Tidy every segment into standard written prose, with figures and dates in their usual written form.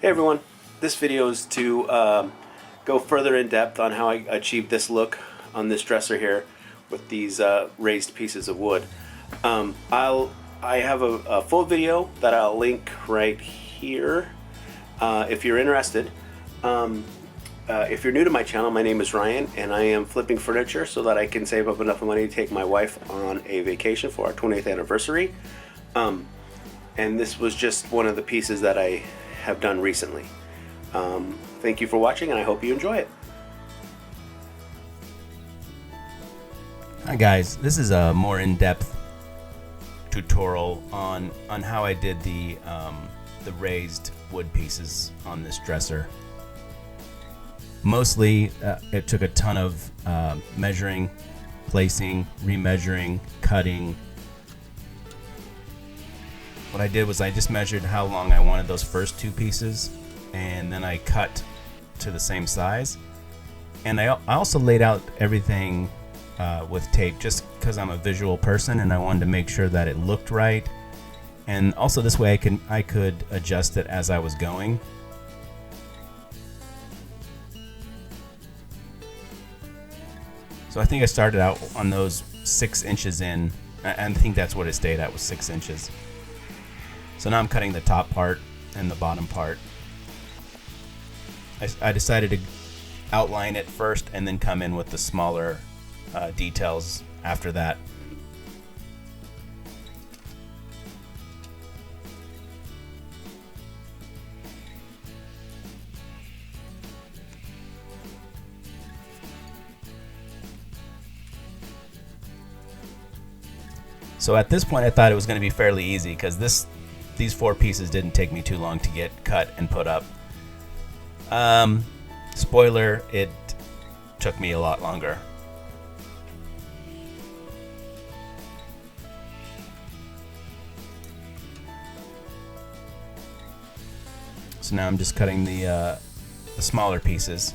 Hey everyone, this video is to go further in depth on how I achieved this look on this dresser here with these raised pieces of wood. I have a full video that I'll link right here if you're interested. If you're new to my channel, my name is Ryan and I am flipping furniture so that I can save up enough money to take my wife on a vacation for our 20th anniversary. And this was just one of the pieces that I have done recently. Thank you for watching and I hope you enjoy it. Hi guys, this is a more in-depth tutorial on how I did the raised wood pieces on this dresser. Mostly it took a ton of measuring, placing, remeasuring, cutting. What I did was I just measured how long I wanted those first two pieces, and then I cut to the same size. And I also laid out everything with tape just because I'm a visual person and I wanted to make sure that it looked right. And also this way I could adjust it as I was going. So I think I started out on those 6 inches in, and I think that's what it stayed at, was 6 inches. So now I'm cutting the top part and the bottom part. I decided to outline it first and then come in with the smaller details after that. So at this point I thought it was going to be fairly easy because these 4 pieces didn't take me too long to get cut and put up. Spoiler, it took me a lot longer. So now I'm just cutting the smaller pieces.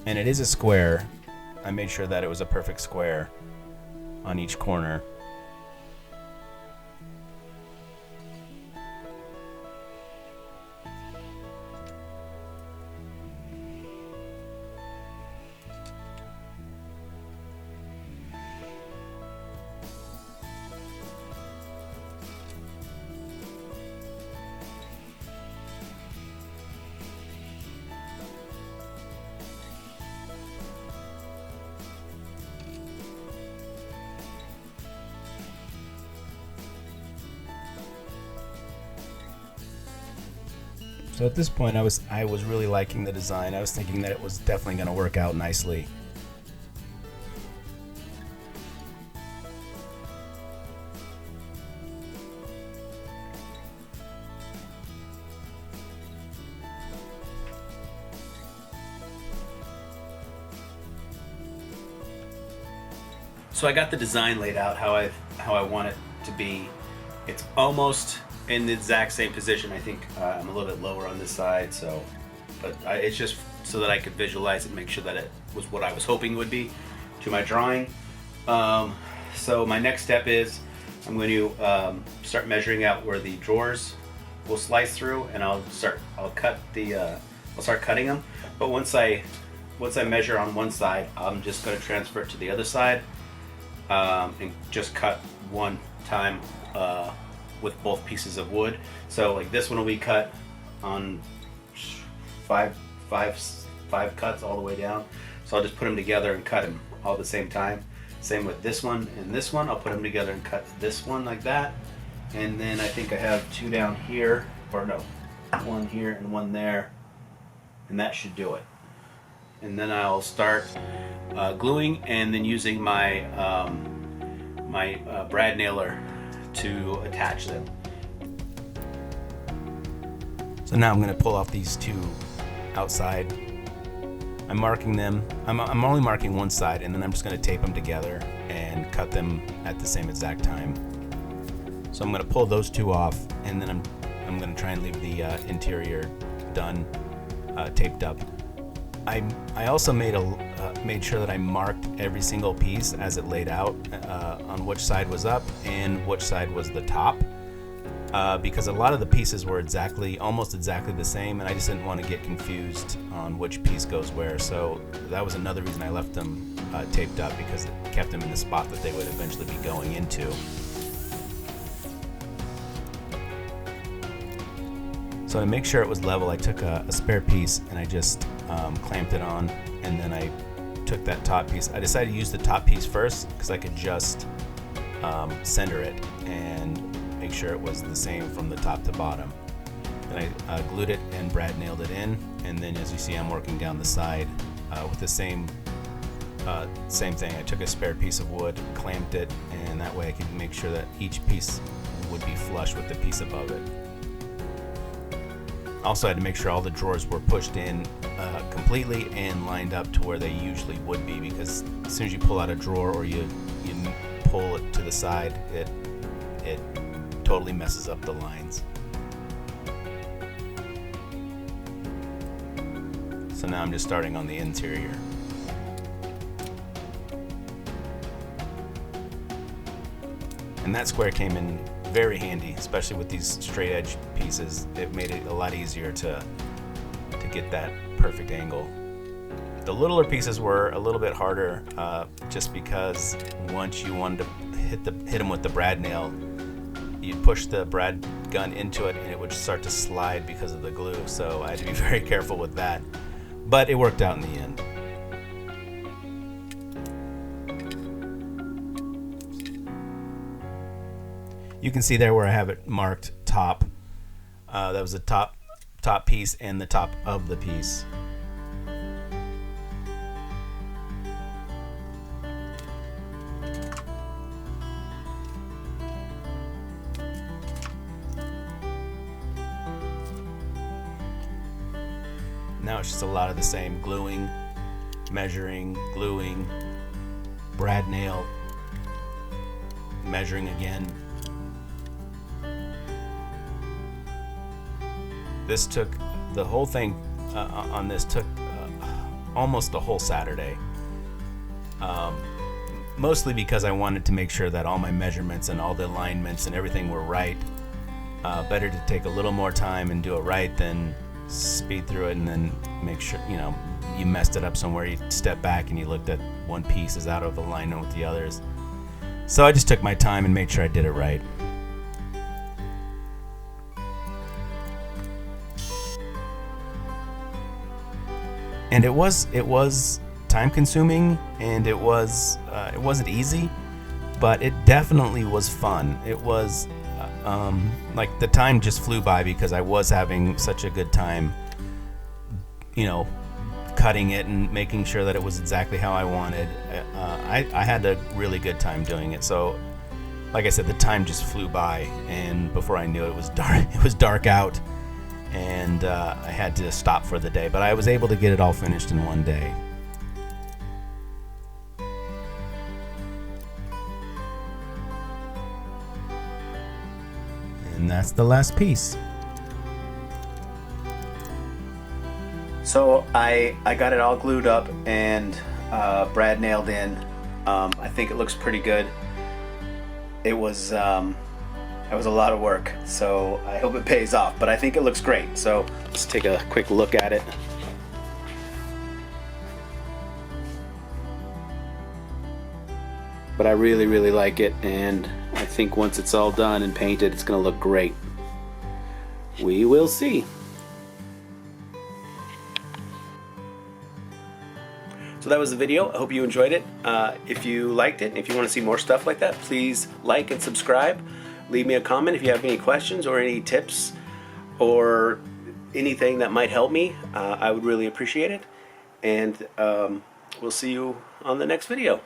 And it is a square. I made sure that it was a perfect square on each corner. So at this point I was really liking the design. I was thinking that it was definitely going to work out nicely. So I got the design laid out how I want it to be. It's almost in the exact same position. I think I'm a little bit lower on this side, but it's just so that I could visualize and make sure that it was what I was hoping it would be to my drawing. So my next step is I'm going to start measuring out where the drawers will slice through, and I'll start cutting them. But once I measure on one side, I'm just going to transfer it to the other side and just cut one time with both pieces of wood. So like this one will be cut on five cuts all the way down. So I'll just put them together and cut them all at the same time. Same with this one and this one. I'll put them together and cut this one like that. And then I think I have 2 down here, or no, 1 here and 1 there, and that should do it. And then I'll start gluing and then using my brad nailer to attach them. So now I'm going to pull off these 2 outside. I'm marking them. I'm only marking one side, and then I'm just going to tape them together and cut them at the same exact time. So I'm going to pull those 2 off, and then I'm going to try and leave the interior done, taped up. I also made sure that I marked every single piece as it laid out on which side was up and which side was the top. because a lot of the pieces were almost exactly the same, and I just didn't want to get confused on which piece goes where. So that was another reason I left them taped up, because it kept them in the spot that they would eventually be going into. So to make sure it was level, I took a spare piece and I just clamped it on, and then I took that top piece. I decided to use the top piece first because I could just center it and make sure it was the same from the top to bottom. Then I glued it and brad nailed it in, and then as you see, I'm working down the side with the same thing. I took a spare piece of wood, clamped it, and that way I could make sure that each piece would be flush with the piece above it. Also, I had to make sure all the drawers were pushed in completely and lined up to where they usually would be, because as soon as you pull out a drawer or you pull it to the side, it totally messes up the lines. So now I'm just starting on the interior. And that square came in very handy, especially with these straight edge pieces. It made it a lot easier to get that perfect angle. The littler pieces were a little bit harder, just because once you wanted to hit them with the brad nail, you'd push the brad gun into it and it would start to slide because of the glue. So I had to be very careful with that, but it worked out in the end. You can see there where I have it marked top. That was the top piece and the top of the piece. Now it's just a lot of the same: gluing, measuring, gluing, brad nail, measuring again. This took, the whole thing on this took almost a whole Saturday. Mostly because I wanted to make sure that all my measurements and all the alignments and everything were right. Better to take a little more time and do it right than speed through it and then make sure, you messed it up somewhere. You step back and you looked at one piece is out of alignment with the others. So I just took my time and made sure I did it right. And it was time consuming, and it wasn't easy, but it definitely was fun. It was like the time just flew by because I was having such a good time, cutting it and making sure that it was exactly how I wanted. I had a really good time doing it. So like I said, the time just flew by, and before I knew it, it was dark. It was dark out, and I had to stop for the day. But I was able to get it all finished in one day. And that's the last piece. So I got it all glued up and brad nailed in. I think it looks pretty good. It was a lot of work, so I hope it pays off, but I think it looks great. So let's take a quick look at it. But I really like it, and I think once it's all done and painted, it's gonna look great. We will see. So that was the video. I hope you enjoyed it. If you liked it, if you want to see more stuff like that, please like and subscribe. Leave me a comment if you have any questions or any tips or anything that might help me. I would really appreciate it. And we'll see you on the next video.